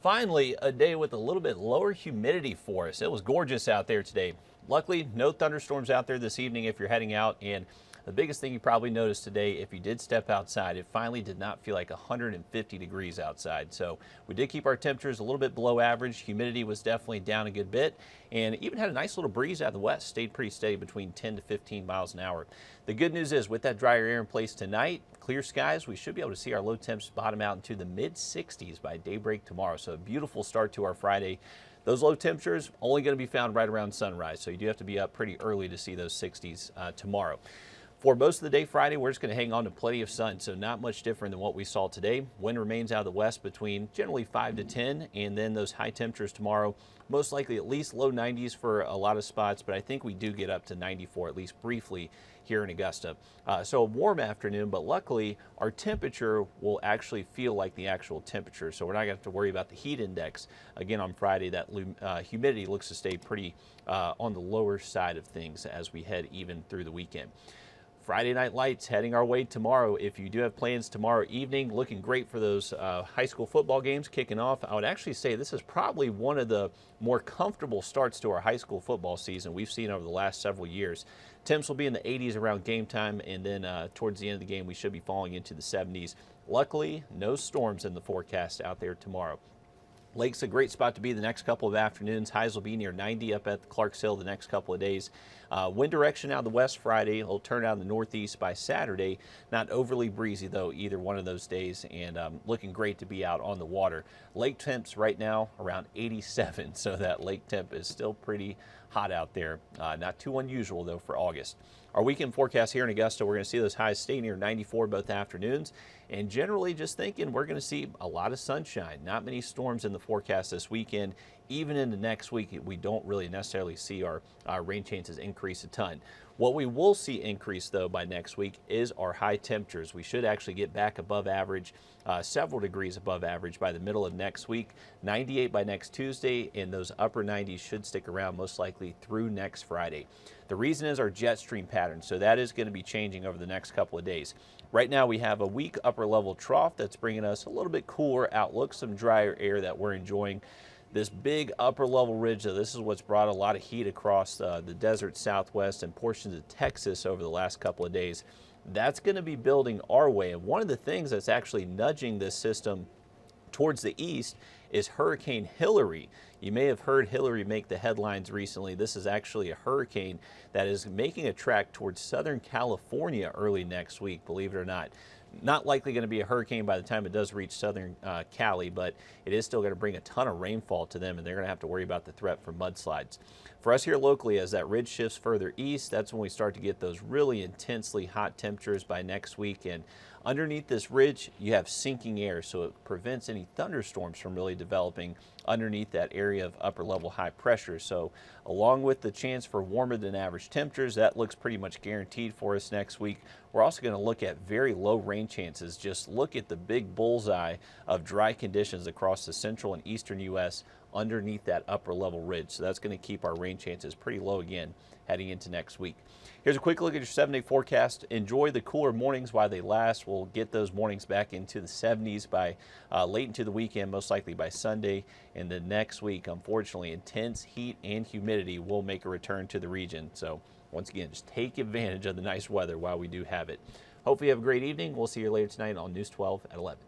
Finally, a day with a little bit lower humidity for us. It was gorgeous out there today. Luckily, no thunderstorms out there this evening if you're heading out. And the biggest thing you probably noticed today, if you did step outside, it finally did not feel like 150 degrees outside. So we did keep our temperatures a little bit below average. Humidity was definitely down a good bit, and even had a nice little breeze out of the west. Stayed pretty steady between 10 to 15 miles an hour. The good news is with that drier air in place tonight, clear skies, we should be able to see our low temps bottom out into the mid 60s by daybreak tomorrow. So a beautiful start to our Friday. Those low temperatures only going to be found right around sunrise, so you do have to be up pretty early to see those 60s tomorrow. For most of the day Friday, we're just going to hang on to plenty of sun, so not much different than what we saw today. Wind remains out of the west between generally 5 to 10, and then those high temperatures tomorrow, most likely at least low 90s for a lot of spots, but I think we do get up to 94, at least briefly, here in Augusta. So a warm afternoon, but luckily our temperature will actually feel like the actual temperature, so we're not going to have to worry about the heat index. Again, on Friday, that humidity looks to stay pretty on the lower side of things as we head even through the weekend. Friday night lights heading our way tomorrow. If you do have plans tomorrow evening, looking great for those high school football games kicking off. I would actually say this is probably one of the more comfortable starts to our high school football season we've seen over the last several years. Temps will be in the 80s around game time, and then towards the end of the game we should be falling into the 70s. Luckily, no storms in the forecast out there tomorrow. Lake's a great spot to be the next couple of afternoons. Highs will be near 90 up at Clarks Hill the next couple of days. Wind direction out of the west Friday. It'll turn out in the northeast by Saturday. Not overly breezy, though, either one of those days, and looking great to be out on the water. Lake temps right now around 87, so that lake temp is still pretty hot out there. Not too unusual, though, for August. Our weekend forecast here in Augusta, we're going to see those highs stay near 94 both afternoons, and generally just thinking we're going to see a lot of sunshine. Not many storms in the forecast this weekend. Even into next week, we don't really necessarily see our rain chances increase a ton. What we will see increase, though, by next week is our high temperatures. We should actually get back above average, several degrees above average by the middle of next week. 98 by next Tuesday, and those upper 90s should stick around most likely through next Friday. The reason is our jet stream pattern, so that is going to be changing over the next couple of days. Right now we have a weak upper level trough that's bringing us a little bit cooler outlook, some drier air that we're enjoying. This big upper level ridge, though, this is what's brought a lot of heat across the desert southwest and portions of Texas over the last couple of days. That's going to be building our way. And one of the things that's actually nudging this system towards the east is Hurricane Hillary. You may have heard Hillary make the headlines recently. This is actually a hurricane that is making a track towards Southern California early next week, believe it or not. Not likely going to be a hurricane by the time it does reach southern Cali, but it is still going to bring a ton of rainfall to them, and they're going to have to worry about the threat for mudslides. For us here locally, as that ridge shifts further east, that's when we start to get those really intensely hot temperatures by next week. And underneath this ridge, you have sinking air, so it prevents any thunderstorms from really developing underneath that area of upper level high pressure. So along with the chance for warmer than average temperatures, that looks pretty much guaranteed for us next week. We're also going to look at very low rain chances. Just look at the big bullseye of dry conditions across the central and eastern U.S. underneath that upper level ridge. So that's going to keep our rain chances pretty low again heading into next week. Here's a quick look at your 7-day forecast. Enjoy the cooler mornings while they last. We'll get those mornings back into the 70s by late into the weekend, most likely by Sunday. And then next week, unfortunately, intense heat and humidity will make a return to the region. So once again, just take advantage of the nice weather while we do have it. Hopefully you have a great evening. We'll see you later tonight on News 12 at 11.